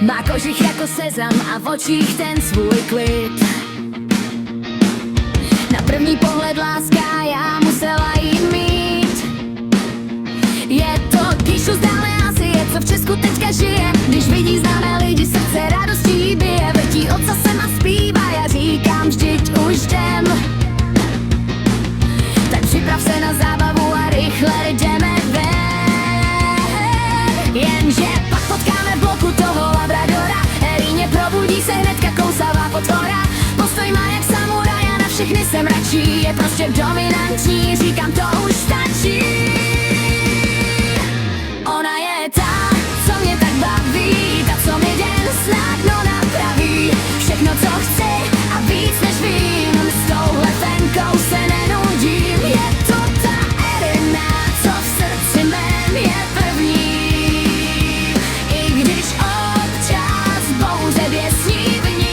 Má kožich jako sezam a v očích ten svůj klid. Na první pohled láska, já musela jít mít. Je to píšu zdále asi je, co v Česku teďka žije. Když vidí známé lidi, srdce radostí bije. Vrtí ocasem a zpívá, já říkám vždyť už jdem. Tak připrav se na zábavu a rychle jdeme ven. Jenže pak potkáme v bloku toho labradora. Rýně probudí se hnedka kousavá potvora. Postoj má jak samuraj a na všechny jsem radší. Je prostě dominantní, říkám to už stačí. Ona je ta, co mě tak baví, ta, co mi den snadno napraví. Všechno, co chci a víc než vím, s touhle fenkou se nenudím. Je to ta Erina, co v srdci mém je první. I když občas bouře běsní v ní.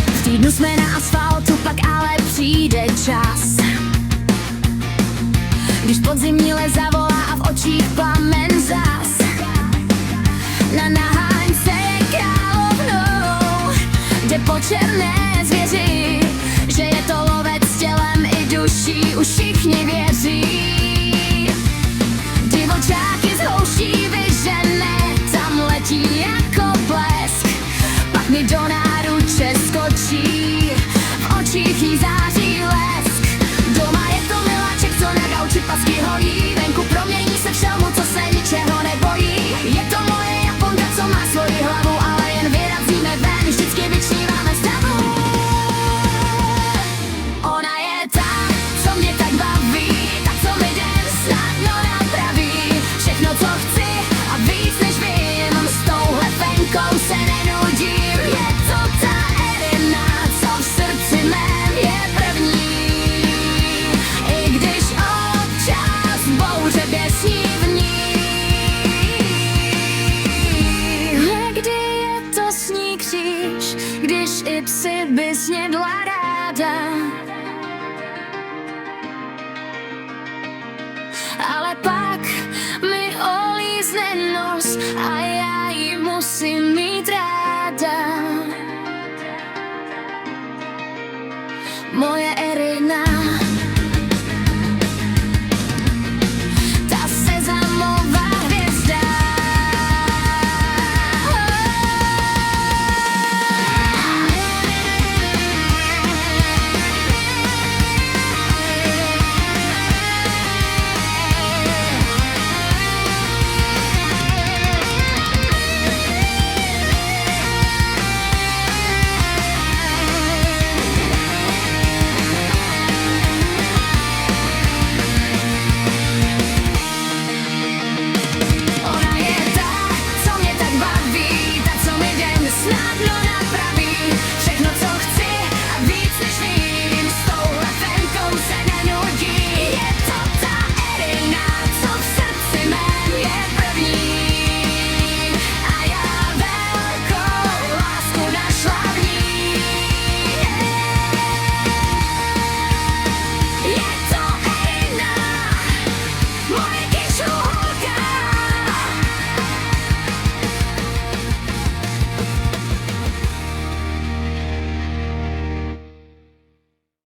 V týdnu jsme na asfaltu, pak ale přijde čas, když podzimní les zavolá a v očích plamen zas. Na naháňce je královnou, jde po černé zvěři, že je to lovec s tělem i duší, už všichni věří. Divočáky z houští vyžene, tam letí jako blesk, pak mi do náruče skočí, v očích jí září lesk. Doma je to miláček, co na gauči pasky hojí, venku promění se v šelmu, co se ničeho nebojí. Je to moje Japonka, co má svoji hlavu, ale jen vyrazíme ven, vždycky vyčníváme stavu. Ona je ta, co mě tak baví, ta, co mi den snadno napraví. Všechno, co chci a víc než vím, s touhle fenkou se nenudím. Je to ta Erina, co v srdci mém je první. I když občas bouře běsní v ní. Kdy je to s ní kříž, když i psy by snědla ráda. Ale pak mi olízne nos a já ji musím mít ráda. Moje Erina.